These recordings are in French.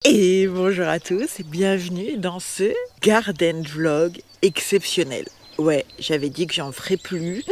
Et bonjour à tous et bienvenue dans ce garden vlog exceptionnel. Ouais, j'avais dit que j'en ferais plus,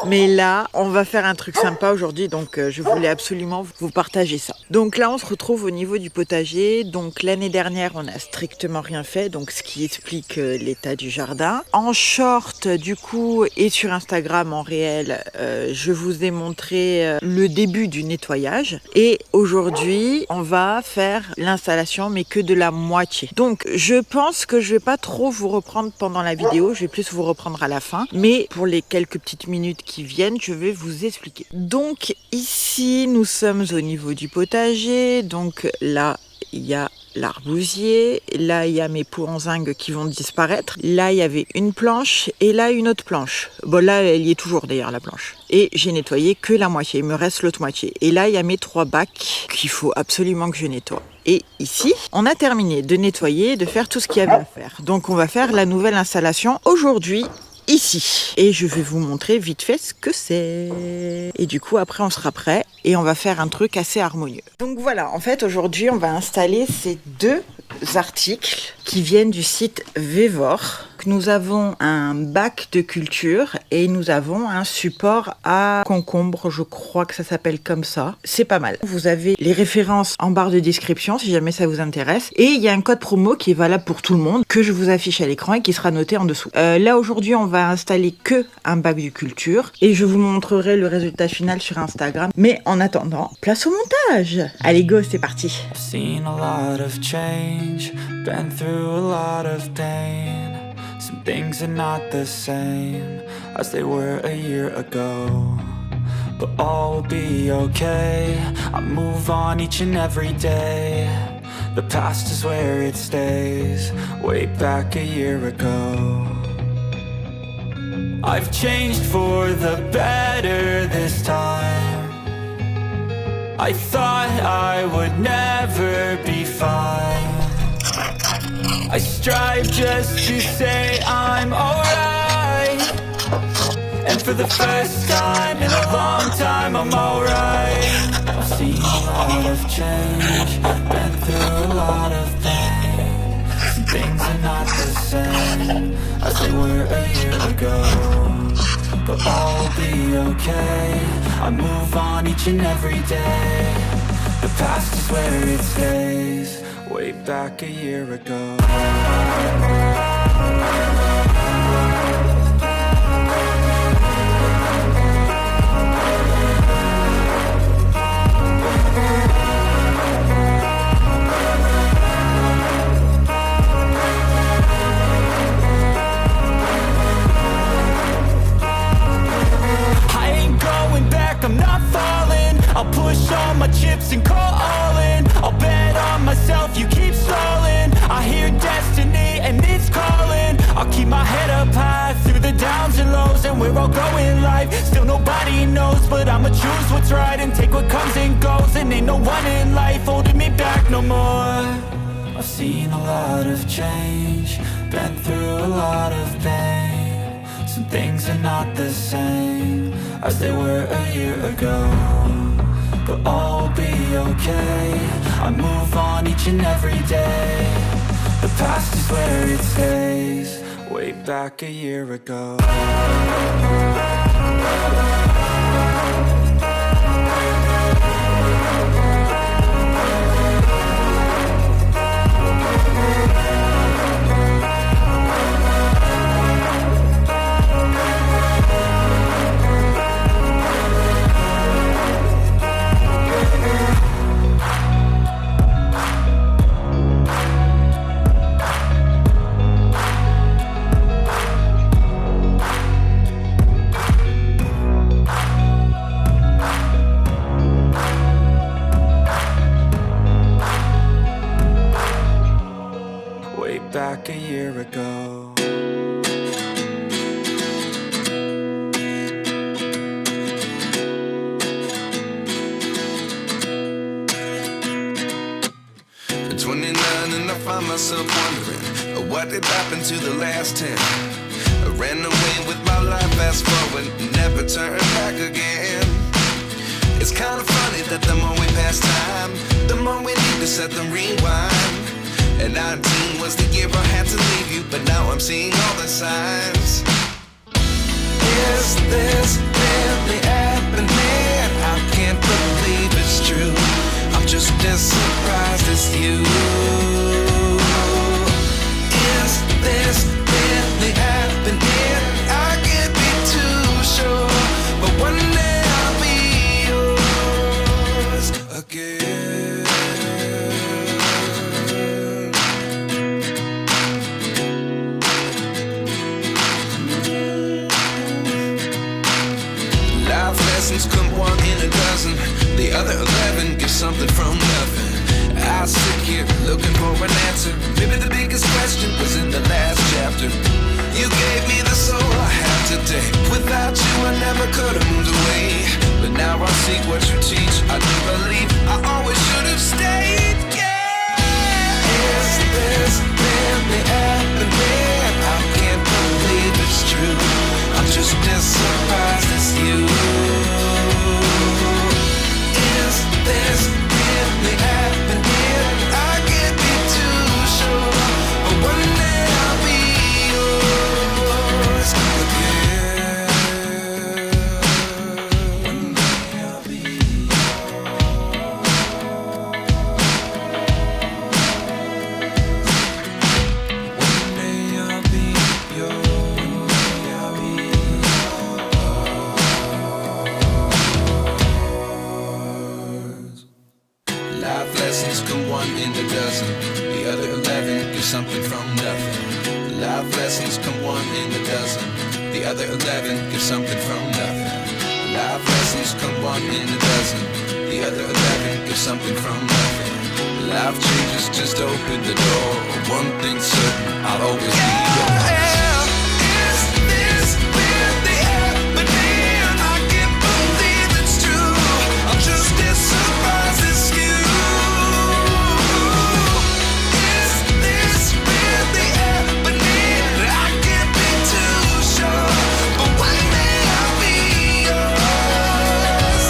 mais là, on va faire un truc sympa aujourd'hui, donc je voulais absolument vous partager ça. Donc là, on se retrouve au niveau du potager. Donc l'année dernière, on n'a strictement rien fait, donc ce qui explique l'état du jardin. En short, du coup, et sur Instagram en réel, je vous ai montré le début du nettoyage. Et aujourd'hui, on va faire l'installation, mais que de la moitié. Donc, je pense que je vais pas trop vous reprendre pendant la vidéo, je vais plus vous reprendre à la fin. Mais pour les quelques petites minutes qui viennent, je vais vous expliquer. Donc ici, nous sommes au niveau du potager. Donc là, il y a l'arbousier, là il y a mes pots en zinc qui vont disparaître, là il y avait une planche et là une autre planche. Bon là elle y est toujours d'ailleurs la planche. Et j'ai nettoyé que la moitié, il me reste l'autre moitié. Et là il y a mes 3 bacs qu'il faut absolument que je nettoie. Et ici, on a terminé de nettoyer, de faire tout ce qu'il y avait à faire. Donc on va faire la nouvelle installation aujourd'hui. Ici. Et je vais vous montrer vite fait ce que c'est. Et du coup, après, on sera prêt et on va faire un truc assez harmonieux. Donc voilà, en fait, aujourd'hui, on va installer ces deux articles qui viennent du site Vevor. Nous avons un bac de culture et nous avons un support à concombre, je crois que ça s'appelle comme ça. C'est pas mal. Vous avez les références en barre de description si jamais ça vous intéresse. Et il y a un code promo qui est valable pour tout le monde que je vous affiche à l'écran et qui sera noté en dessous. Là aujourd'hui, on va installer que un bac de culture et je vous montrerai le résultat final sur Instagram. Mais en attendant, place au montage. Allez go, c'est parti. I've seen a lot of change, been through a lot of pain. Some things are not the same as they were a year ago, but all will be okay. I move on each and every day. The past is where it stays, way back a year ago. I've changed for the better this time. I thought I would never be fine. I strive just to say I'm alright, and for the first time in a long time I'm alright. I've seen a lot of change, been through a lot of pain. Some things are not the same as they were a year ago, but all will be okay. I move on each and every day. The past is where it stays, way back a year ago. I ain't going back, I'm not falling. I'll push all my chips and call all in. I'll bet on myself, you keep stalling. I hear destiny and it's calling. I'll keep my head up high through the downs and lows, and we're all going live. Still nobody knows, but I'ma choose what's right and take what comes and goes. And ain't no one in life holding me back no more. I've seen a lot of change, been through a lot of pain. Some things are not the same as they were a year ago, but all will be okay. I move on each and every day. The past is where it stays, way back a year ago. Back a year ago. At 29 and I find myself wondering what did happen to the last 10. I ran away with my life, fast forward, never turn back again. It's kind of funny that the more we pass time, the more we need to set them rewind. And 19 was the year I had to leave you, but now I'm seeing all the signs. Is this really happening? I can't believe it's true. I'm just as surprised as you. Is this really happening? I can't be too sure, but one day I'll be yours again. Life lessons come one in a dozen. The other 11 get something from nothing. I sit here looking for an answer. Maybe the biggest question was in the last chapter. You gave me the soul I have today. Without you I never could have moved away. But now I see what you teach. I do believe I always should have stayed. Yeah. Is this really happening? I can't believe it's true. I'm just as surprised as you. Is this really happening? I can't be too sure, but one day I'll be yours again. One day I'll be yours. One day I'll be yours. One day I'll be yours. Life lessons come one in a dozen. The other 11 get something from nothing. Life lessons come one in a dozen. The other 11 get something from nothing. Life lessons come one in a dozen. The other 11 get something from nothing. Life changes just open the door. One thing's certain, I'll always be yours. Is this really happening? I can't believe it's true. I'm just as surprised as you. Is this really happening? I can't be too sure, but one day I'll be yours.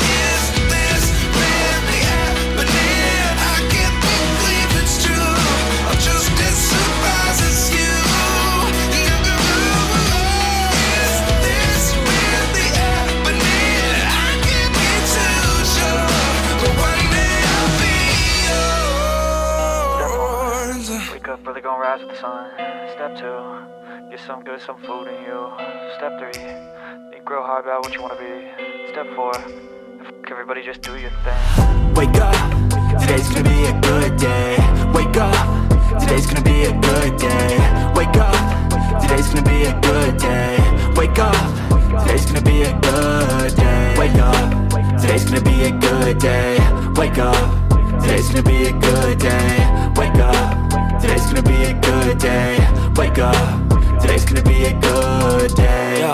Is this really happening? I can't believe it's true. I'm just as surprised as you. Is this really happening? I can't be too sure, but one day I'll be yours. Wake up early, gonna rise with the sun. Step 2, get some good, some food in you. Step 3, think real hard about what you wanna be. Step 4, everybody just do your thing. Wake up, today's gonna be a good day. Wake up, today's gonna be a good day. Wake up, today's gonna be a good day. Wake up, today's gonna be a good day. Wake up, today's gonna be a good day. Wake up, today's gonna be a good day. Wake up, today's gonna be a good day. Wake up, today's gonna be a good day. Yo,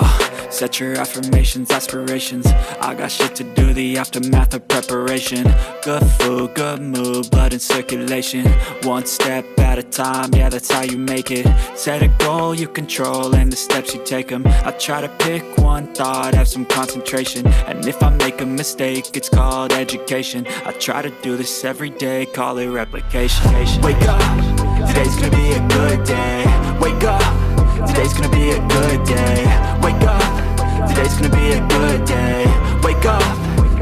set your affirmations, aspirations. I got shit to do, the aftermath of preparation. Good food, good mood, blood in circulation. One step at a time, yeah, that's how you make it. Set a goal you control and the steps you take them. I try to pick one thought, have some concentration. And if I make a mistake, it's called education. I try to do this every day, call it replication. Wake up, today's gonna be a good day. Wake up, today's gonna be a good day. Wake up, today's gonna be a good day. Wake up,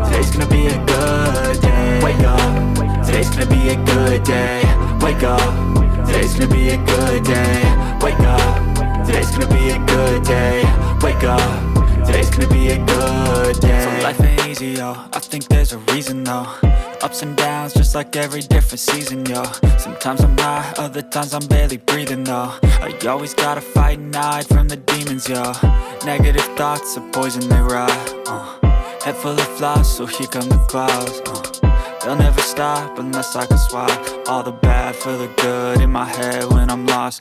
today's gonna be a good day. Wake up, today's gonna be a good day. Wake up, today's gonna be a good day. Wake up, today's gonna be a good day. Wake up, today's gonna be a good day. So life ain't easy, yo, I think there's a reason though. Ups and downs, just like every different season, yo. Sometimes I'm high, other times I'm barely breathing, though. You always gotta fight and hide from the demons, yo. Negative thoughts are poison, they rot. Head full of flies, so here come the clouds. They'll never stop unless I can swap all the bad for the good in my head when I'm lost.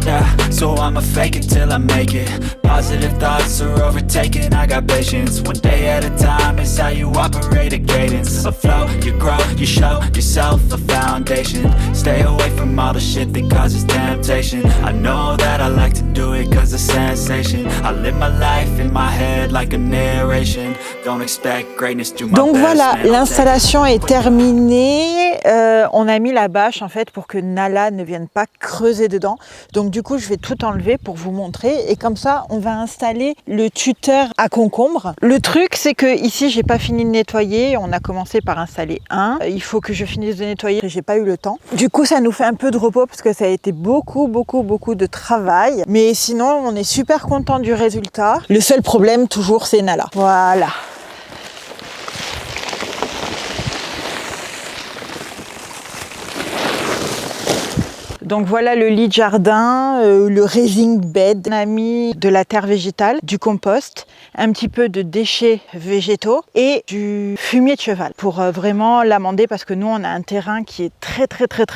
Yeah, so I'ma fake it till I make it. Positive thoughts are overtaken, I got patience. One day at a time is how you operate a cadence. Afloat, you grow, you show yourself a foundation. Stay away from all the shit that causes temptation. I know that I like to do it cause of sensation. I live my life in my head like a narration. Don't expect greatness, do my Donc best. voilà, Man, l'installation est terminée. On a mis la bâche en fait pour que Nala ne vienne pas creuser dedans. Donc du coup, je vais tout enlever pour vous montrer. Et comme ça, on va installer le tuteur à concombre. Le truc, c'est que ici, j'ai pas fini de nettoyer. On a commencé par installer un. Il faut que je finisse de nettoyer. J'ai pas eu le temps. Du coup, ça nous fait un peu de repos parce que ça a été beaucoup de travail. Mais sinon, on est super content du résultat. Le seul problème, toujours, c'est Nala. Voilà. Donc voilà le lit de jardin, le raising bed. On a mis de la terre végétale, du compost, un petit peu de déchets végétaux et du fumier de cheval pour vraiment l'amender parce que nous on a un terrain qui est très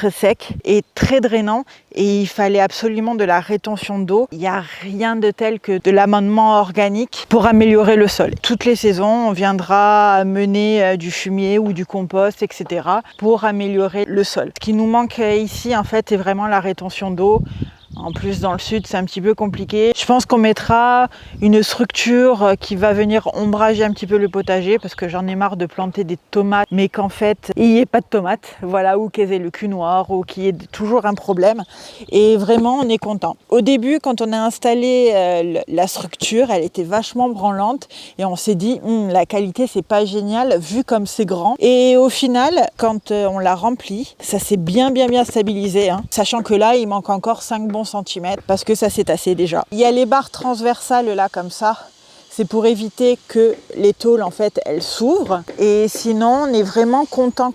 sec et très drainant et il fallait absolument de la rétention d'eau. Il n'y a rien de tel que de l'amendement organique pour améliorer le sol. Toutes les saisons, on viendra mener du fumier ou du compost, etc. pour améliorer le sol. Ce qui nous manque ici en fait est vraiment la rétention d'eau. En plus, dans le sud, c'est un petit peu compliqué. Je pense qu'on mettra une structure qui va venir ombrager un petit peu le potager parce que j'en ai marre de planter des tomates, mais qu'en fait, il n'y ait pas de tomates. Voilà, ou qu'elles aient le cul noir ou qu'il y ait toujours un problème. Et vraiment, on est content. Au début, quand on a installé la structure, elle était vachement branlante et on s'est dit, la qualité, c'est pas génial vu comme c'est grand. Et au final, quand on l'a rempli, ça s'est bien stabilisé. Sachant que là, il manque encore 5 bons centimètres parce que ça s'est tassé déjà. Il y a les barres transversales là comme ça. C'est pour éviter que les tôles en fait elles s'ouvrent et sinon on est vraiment content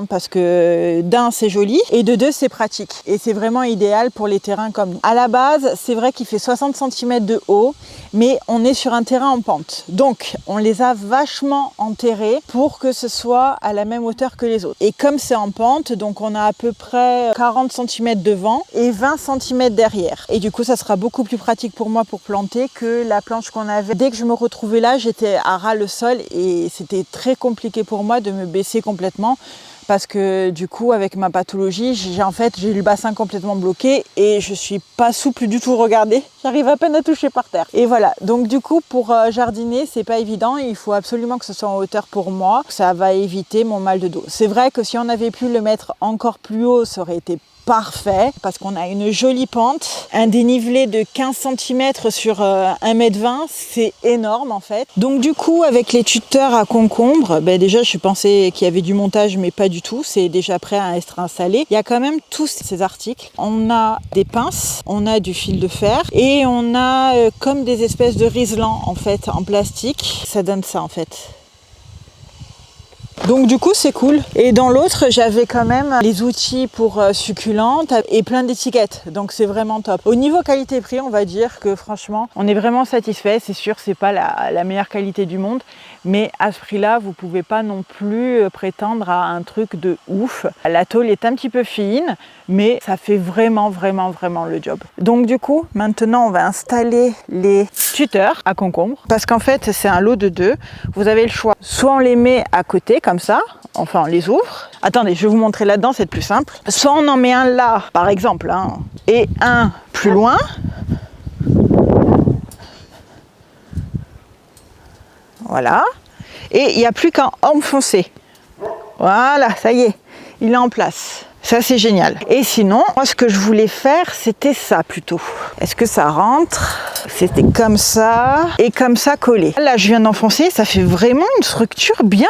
parce que d'un c'est joli et de deux c'est pratique et c'est vraiment idéal pour les terrains comme nous. À la base c'est vrai qu'il fait 60 cm de haut mais on est sur un terrain en pente donc on les a vachement enterrés pour que ce soit à la même hauteur que les autres et comme c'est en pente donc on a à peu près 40 cm devant et 20 cm derrière et du coup ça sera beaucoup plus pratique pour moi pour planter que la planche qu'on avait. Dès que je me retrouvais là, j'étais à ras le sol et c'était très compliqué pour moi de me baisser complètement parce que du coup avec ma pathologie j'ai le bassin complètement bloqué et je suis pas souple du tout, regardez, j'arrive à peine à toucher par terre et voilà, donc du coup pour jardiner c'est pas évident, il faut absolument que ce soit en hauteur pour moi, ça va éviter mon mal de dos. C'est vrai que si on avait pu le mettre encore plus haut ça aurait été parfait parce qu'on a une jolie pente, un dénivelé de 15 cm sur 1,20 m, c'est énorme en fait. Donc du coup avec les tuteurs à concombre, déjà je pensais qu'il y avait du montage mais pas du tout, c'est déjà prêt à être installé. Il y a quand même tous ces articles, on a des pinces, on a du fil de fer et on a comme des espèces de riselants en fait en plastique, ça donne ça en fait. Donc du coup c'est cool. Et dans l'autre j'avais quand même les outils pour succulente et plein d'étiquettes. Donc c'est vraiment top. Au niveau qualité-prix on va dire que franchement on est vraiment satisfait. C'est sûr c'est pas la meilleure qualité du monde. Mais à ce prix-là vous pouvez pas non plus prétendre à un truc de ouf. La tôle est un petit peu fine mais ça fait vraiment le job. Donc du coup maintenant on va installer les tuteurs à concombre. Parce qu'en fait c'est un lot de 2. Vous avez le choix. Soit on les met à côté comme ça, enfin on les ouvre. Attendez, je vais vous montrer là-dedans, c'est plus simple. Soit on en met un là, par exemple, et un plus loin. Voilà. Et il n'y a plus qu'à enfoncer. Voilà, ça y est, il est en place. Ça c'est génial. Et sinon, moi ce que je voulais faire, c'était ça plutôt. Est-ce que ça rentre? C'était comme ça et comme ça collé. Là je viens d'enfoncer, ça fait vraiment une structure bien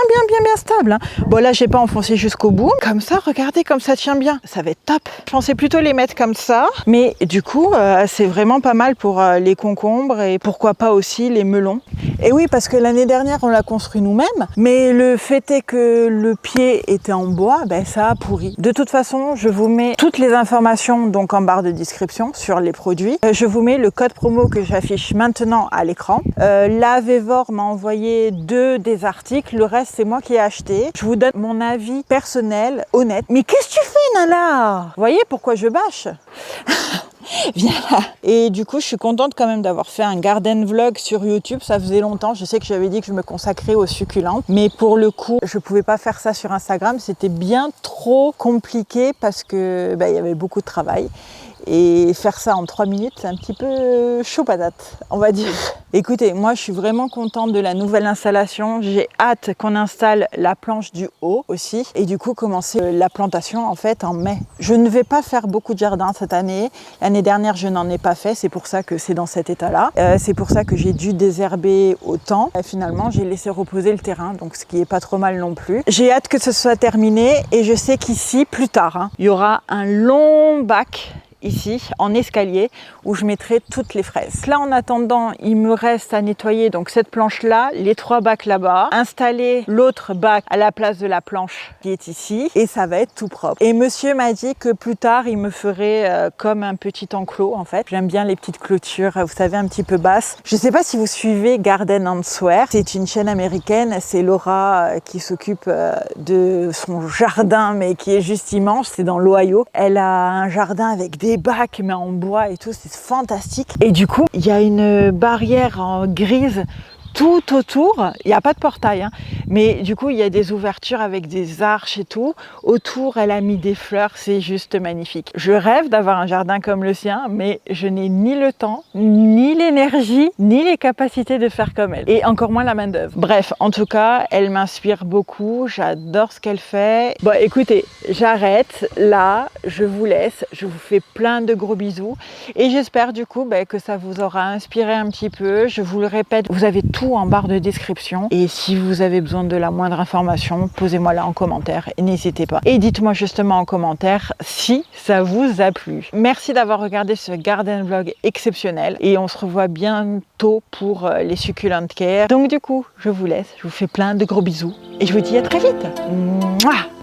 stable. Bon là j'ai pas enfoncé jusqu'au bout. Comme ça, regardez comme ça tient bien. Ça va être top. Je pensais plutôt les mettre comme ça. Mais du coup, c'est vraiment pas mal pour les concombres et pourquoi pas aussi les melons. Et oui, parce que l'année dernière on l'a construit nous-mêmes. Mais le fait est que le pied était en bois, ça a pourri. De toute façon, je vous mets toutes les informations donc en barre de description sur les produits. Je vous mets le code promo que j'affiche maintenant à l'écran. La Vevor m'a envoyé 2 des articles, le reste c'est moi qui ai acheté. Je vous donne mon avis personnel, honnête. Mais qu'est-ce que tu fais Nala? Vous voyez pourquoi je bâche? Viens là. Et du coup, je suis contente quand même d'avoir fait un garden vlog sur YouTube. Ça faisait longtemps. Je sais que j'avais dit que je me consacrais aux succulentes. Mais pour le coup, je pouvais pas faire ça sur Instagram. C'était bien trop compliqué parce que il y avait beaucoup de travail. Et faire ça en 3 minutes, c'est un petit peu chaud patate, on va dire. Écoutez, moi je suis vraiment contente de la nouvelle installation. J'ai hâte qu'on installe la planche du haut aussi. Et du coup, commencer la plantation en fait en mai. Je ne vais pas faire beaucoup de jardin cette année. L'année dernière, je n'en ai pas fait. C'est pour ça que c'est dans cet état-là. C'est pour ça que j'ai dû désherber autant. Et finalement, j'ai laissé reposer le terrain, donc ce qui est pas trop mal non plus. J'ai hâte que ce soit terminé. Et je sais qu'ici, plus tard, il y aura un long bac ici en escalier où je mettrai toutes les fraises. Là en attendant, il me reste à nettoyer donc cette planche là, les 3 bacs là-bas, installer l'autre bac à la place de la planche qui est ici et ça va être tout propre. Et monsieur m'a dit que plus tard il me ferait comme un petit enclos en fait. J'aime bien les petites clôtures, vous savez, un petit peu basses. Je sais pas si vous suivez Garden Answer, c'est une chaîne américaine, c'est Laura qui s'occupe de son jardin mais qui est juste immense, c'est dans l'Ohio. Elle a un jardin avec des bacs mais en bois et tout, c'est fantastique. Et du coup, il y a une barrière en grise tout autour, il n'y a pas de portail, hein, mais du coup il y a des ouvertures avec des arches et tout. Autour, elle a mis des fleurs, c'est juste magnifique. Je rêve d'avoir un jardin comme le sien, mais je n'ai ni le temps, ni l'énergie, ni les capacités de faire comme elle. Et encore moins la main d'œuvre. Bref, en tout cas, elle m'inspire beaucoup, j'adore ce qu'elle fait. Bon, écoutez, j'arrête là, je vous laisse, je vous fais plein de gros bisous. Et j'espère du coup que ça vous aura inspiré un petit peu. Je vous le répète, vous avez tout en barre de description et si vous avez besoin de la moindre information, posez-moi là en commentaire et n'hésitez pas. Et dites-moi justement en commentaire si ça vous a plu. Merci d'avoir regardé ce garden vlog exceptionnel et on se revoit bientôt pour les succulentes care. Donc du coup, je vous laisse, je vous fais plein de gros bisous et je vous dis à très vite. Mouah.